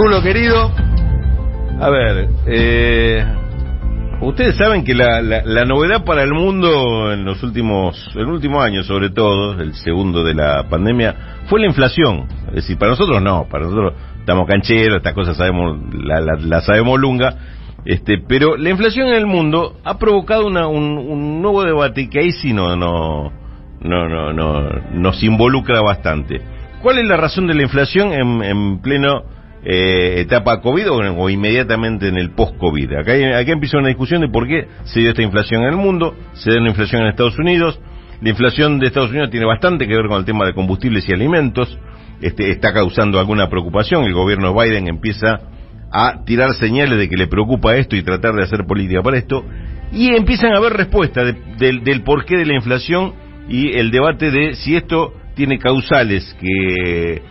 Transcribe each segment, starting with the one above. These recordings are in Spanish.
Rulo querido, a ver, ustedes saben que la novedad para el mundo en el último año sobre todo, el segundo de la pandemia, fue la inflación. Es decir, para nosotros no, para nosotros estamos cancheros, estas cosas sabemos, la sabemos lunga, pero la inflación en el mundo ha provocado un nuevo debate que ahí sí nos involucra bastante. ¿Cuál es la razón de la inflación en pleno etapa COVID o inmediatamente en el post-COVID? Acá empieza una discusión de por qué se dio esta inflación en el mundo, se dio una inflación en Estados Unidos. La inflación de Estados Unidos tiene bastante que ver con el tema de combustibles y alimentos, está causando alguna preocupación. El gobierno de Biden empieza a tirar señales de que le preocupa esto y tratar de hacer política para esto, y empiezan a haber respuestas del porqué de la inflación y el debate de si esto tiene causales que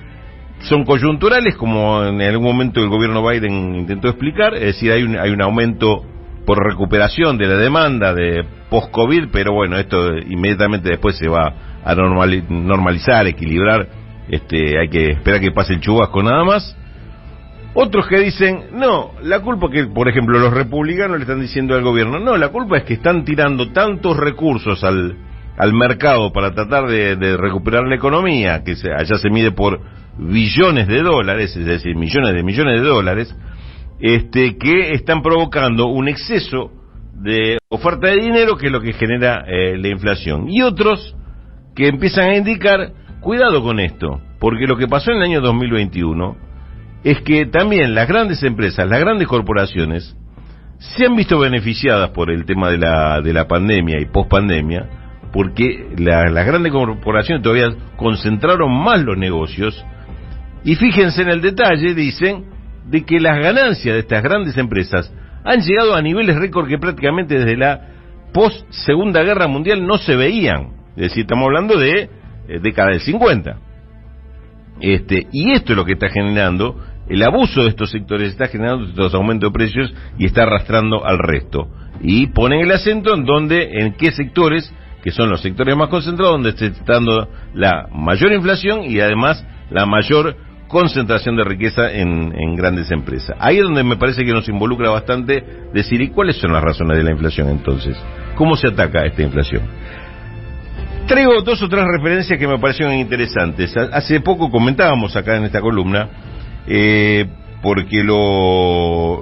son coyunturales, como en algún momento el gobierno Biden intentó explicar, es decir, hay un aumento por recuperación de la demanda de post-COVID, pero bueno, esto inmediatamente después se va a normalizar, equilibrar, hay que esperar que pase el chubasco nada más. Otros que dicen, no, la culpa que, por ejemplo, los republicanos le están diciendo al gobierno, no, la culpa es que están tirando tantos recursos al mercado para tratar de recuperar la economía, que allá se mide por billones de dólares, es decir, millones de dólares, que están provocando un exceso de oferta de dinero, que es lo que genera la inflación. Y otros que empiezan a indicar, cuidado con esto, porque lo que pasó en el año 2021 es que también las grandes empresas, las grandes corporaciones, se han visto beneficiadas por el tema de la pandemia y pospandemia, porque las grandes corporaciones todavía concentraron más los negocios. Y fíjense en el detalle, dicen, de que las ganancias de estas grandes empresas han llegado a niveles récord que prácticamente desde la post-Segunda Guerra Mundial no se veían. Es decir, estamos hablando de década del 50. Y esto es lo que está generando, el abuso de estos sectores está generando estos aumentos de precios y está arrastrando al resto. Y ponen el acento en qué sectores, que son los sectores más concentrados, donde se está dando la mayor inflación y además la mayor concentración de riqueza en grandes empresas. Ahí es donde me parece que nos involucra bastante decir, ¿y cuáles son las razones de la inflación entonces? ¿Cómo se ataca esta inflación? Traigo 2 o 3 referencias que me parecieron interesantes. Hace poco comentábamos acá en esta columna, porque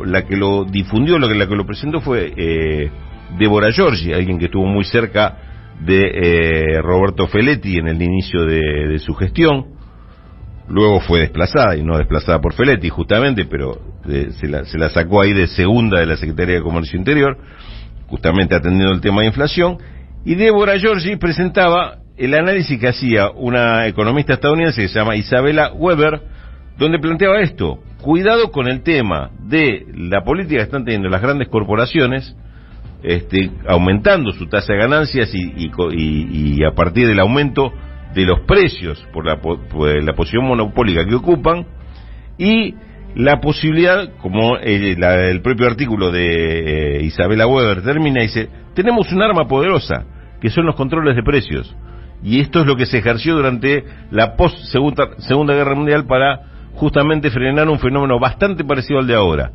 la que lo difundió, la que lo presentó fue Deborah Giorgi, alguien que estuvo muy cerca de Roberto Feletti en el inicio de su gestión. Luego fue desplazada, y no desplazada por Feletti justamente, pero se la sacó ahí de segunda de la Secretaría de Comercio Interior, justamente atendiendo el tema de inflación. Y Deborah Giorgi presentaba el análisis que hacía una economista estadounidense que se llama Isabella Weber, donde planteaba esto: cuidado con el tema de la política que están teniendo las grandes corporaciones, aumentando su tasa de ganancias y a partir del aumento de los precios por la posición monopólica que ocupan, y la posibilidad, como el propio artículo de Isabella Weber termina, dice, tenemos un arma poderosa, que son los controles de precios, y esto es lo que se ejerció durante la post-Segunda Guerra Mundial para justamente frenar un fenómeno bastante parecido al de ahora.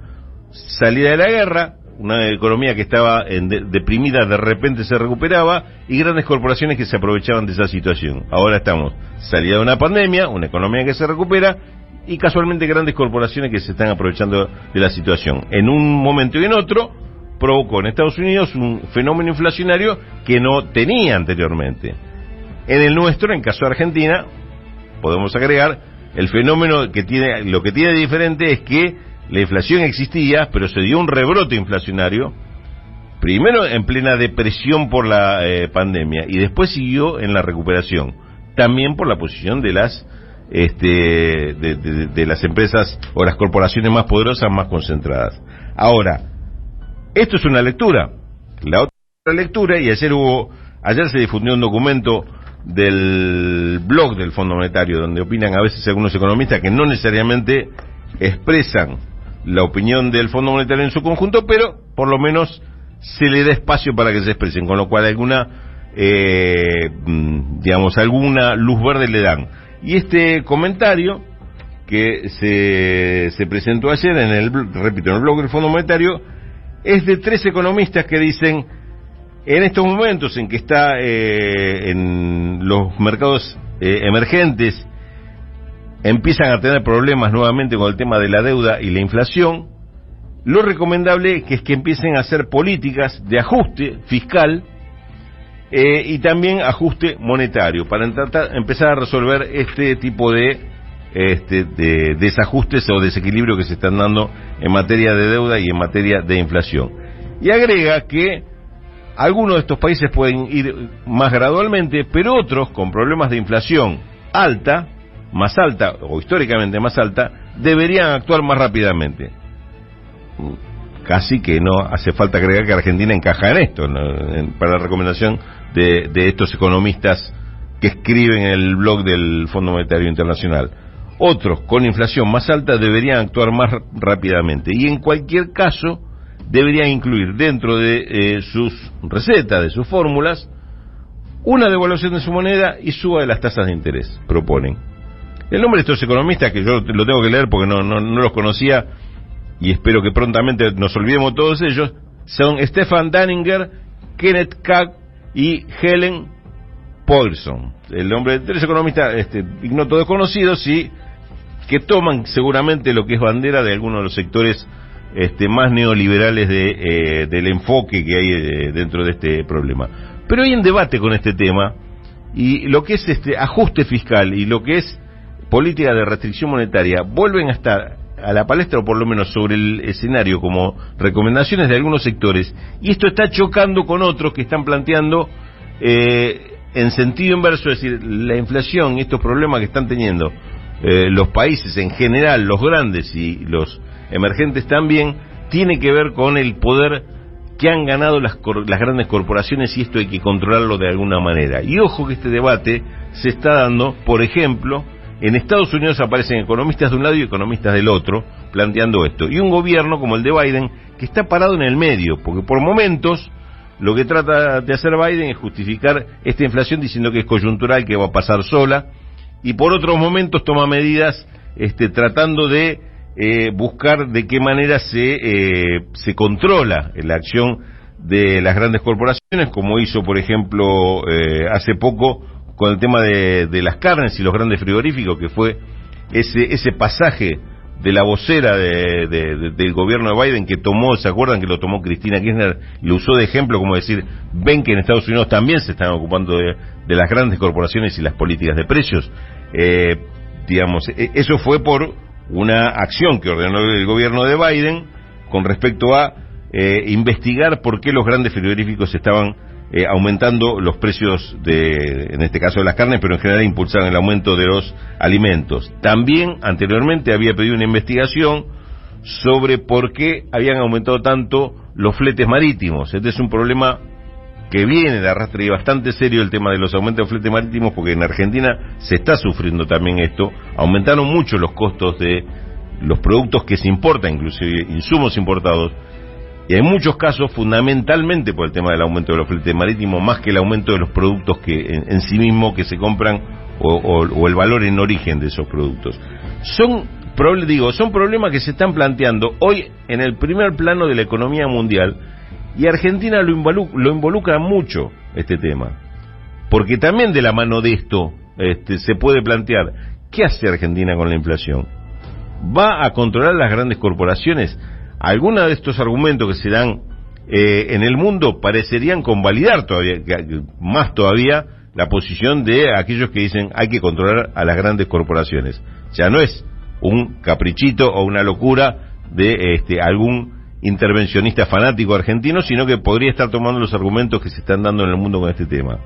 Salida de la guerra, una economía que estaba deprimida de repente se recuperaba, y grandes corporaciones que se aprovechaban de esa situación. Ahora estamos salida de una pandemia, una economía que se recupera, y casualmente grandes corporaciones que se están aprovechando de la situación. En un momento y en otro provocó en Estados Unidos un fenómeno inflacionario que no tenía anteriormente. En el nuestro, en caso de Argentina, podemos agregar el fenómeno lo que tiene de diferente es que la inflación existía, pero se dio un rebrote inflacionario, primero en plena depresión por la pandemia, y después siguió en la recuperación, también por la posición de las de las empresas o las corporaciones más poderosas, más concentradas. Ahora, esto es una lectura. La otra lectura, y ayer se difundió un documento del blog del Fondo Monetario, donde opinan a veces algunos economistas que no necesariamente expresan la opinión del Fondo Monetario en su conjunto, pero por lo menos se le da espacio para que se expresen, con lo cual alguna luz verde le dan. Y este comentario que se presentó ayer repito, en el blog del Fondo Monetario, es de 3 economistas que dicen, en estos momentos en que está en los mercados emergentes, empiezan a tener problemas nuevamente con el tema de la deuda y la inflación, lo recomendable es que empiecen a hacer políticas de ajuste fiscal y también ajuste monetario para empezar a resolver este tipo de desajustes o desequilibrio que se están dando en materia de deuda y en materia de inflación. Y agrega que algunos de estos países pueden ir más gradualmente, pero otros con problemas de inflación alta, más alta o históricamente más alta, deberían actuar más rápidamente. Casi que no hace falta agregar que Argentina encaja en esto, ¿no? Para la recomendación de estos economistas que escriben en el blog del Fondo Monetario Internacional. Otros con inflación más alta deberían actuar más rápidamente y en cualquier caso deberían incluir dentro de sus recetas, de sus fórmulas, una devaluación de su moneda y suba de las tasas de interés, proponen. El nombre de estos economistas, que yo lo tengo que leer porque no los conocía y espero que prontamente nos olvidemos todos ellos, son Stefan Danninger, Kenneth Kaag y Helen Paulson. El nombre de 3 economistas ignoto desconocidos y que toman seguramente lo que es bandera de algunos de los sectores más neoliberales del enfoque que hay dentro de este problema. Pero hay un debate con este tema y lo que es ajuste fiscal y lo que es política de restricción monetaria vuelven a estar a la palestra o por lo menos sobre el escenario como recomendaciones de algunos sectores, y esto está chocando con otros que están planteando en sentido inverso, es decir, la inflación y estos problemas que están teniendo los países en general, los grandes y los emergentes también, tiene que ver con el poder que han ganado las grandes corporaciones, y esto hay que controlarlo de alguna manera. Y ojo que este debate se está dando, por ejemplo, en Estados Unidos aparecen economistas de un lado y economistas del otro planteando esto, y un gobierno como el de Biden que está parado en el medio, porque por momentos lo que trata de hacer Biden es justificar esta inflación diciendo que es coyuntural, que va a pasar sola, y por otros momentos toma medidas tratando de buscar de qué manera se controla la acción de las grandes corporaciones, como hizo por ejemplo hace poco con el tema de las carnes y los grandes frigoríficos, que fue ese pasaje de la vocera del gobierno de Biden que tomó, ¿se acuerdan que lo tomó Cristina Kirchner? Lo usó de ejemplo, como decir, ven que en Estados Unidos también se están ocupando de las grandes corporaciones y las políticas de precios. Eso fue por una acción que ordenó el gobierno de Biden con respecto a investigar por qué los grandes frigoríficos estaban aumentando los precios en este caso de las carnes, pero en general impulsaron el aumento de los alimentos. También anteriormente había pedido una investigación sobre por qué habían aumentado tanto los fletes marítimos. Este es un problema que viene de arrastre y bastante serio, el tema de los aumentos de fletes marítimos, porque en Argentina se está sufriendo también esto. Aumentaron mucho los costos de los productos que se importan, inclusive insumos importados, y en muchos casos fundamentalmente por el tema del aumento de los fletes marítimos, más que el aumento de los productos que en sí mismos que se compran o el valor en origen de esos productos. Son problemas que se están planteando hoy en el primer plano de la economía mundial, y Argentina lo involucra mucho este tema, porque también de la mano de esto se puede plantear, ¿qué hace Argentina con la inflación? ¿Va a controlar las grandes corporaciones? Algunos de estos argumentos que se dan en el mundo parecerían convalidar más todavía la posición de aquellos que dicen hay que controlar a las grandes corporaciones. Ya no es un caprichito o una locura de algún intervencionista fanático argentino, sino que podría estar tomando los argumentos que se están dando en el mundo con este tema.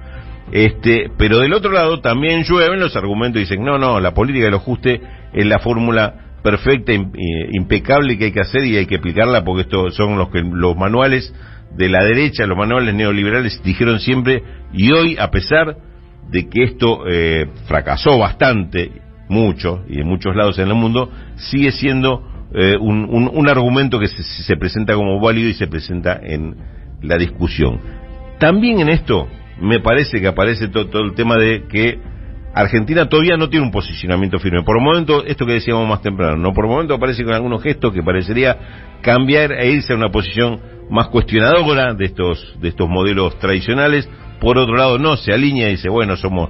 Pero del otro lado también llueven los argumentos y dicen no, la política del ajuste es la fórmula perfecta, impecable que hay que hacer y hay que aplicarla, porque estos son los manuales de la derecha, los manuales neoliberales dijeron siempre, y hoy, a pesar de que esto fracasó bastante, mucho, y en muchos lados en el mundo, sigue siendo un argumento que se presenta como válido y se presenta en la discusión. También en esto me parece que aparece todo el tema de que Argentina todavía no tiene un posicionamiento firme. Por el momento, esto que decíamos más temprano, no, por el momento aparece con algunos gestos que parecería cambiar e irse a una posición más cuestionadora de estos modelos tradicionales. Por otro lado, no, se alinea y dice, bueno, somos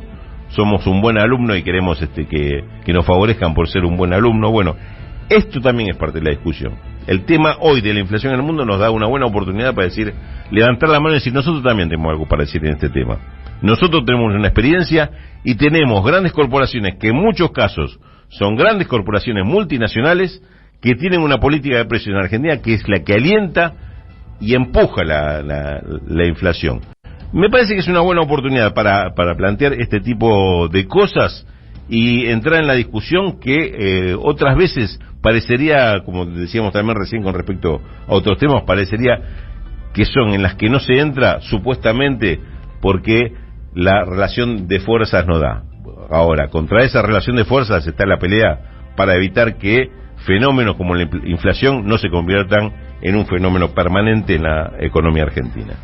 un buen alumno y queremos que nos favorezcan por ser un buen alumno. Bueno, esto también es parte de la discusión. El tema hoy de la inflación en el mundo nos da una buena oportunidad para decir, levantar la mano y decir, nosotros también tenemos algo para decir en este tema. Nosotros tenemos una experiencia y tenemos grandes corporaciones que en muchos casos son grandes corporaciones multinacionales que tienen una política de precios en Argentina que es la que alienta y empuja la inflación. Me parece que es una buena oportunidad para plantear este tipo de cosas y entrar en la discusión que otras veces parecería, como decíamos también recién con respecto a otros temas, parecería que son en las que no se entra supuestamente porque la relación de fuerzas no da. Ahora, contra esa relación de fuerzas está la pelea para evitar que fenómenos como la inflación no se conviertan en un fenómeno permanente en la economía argentina.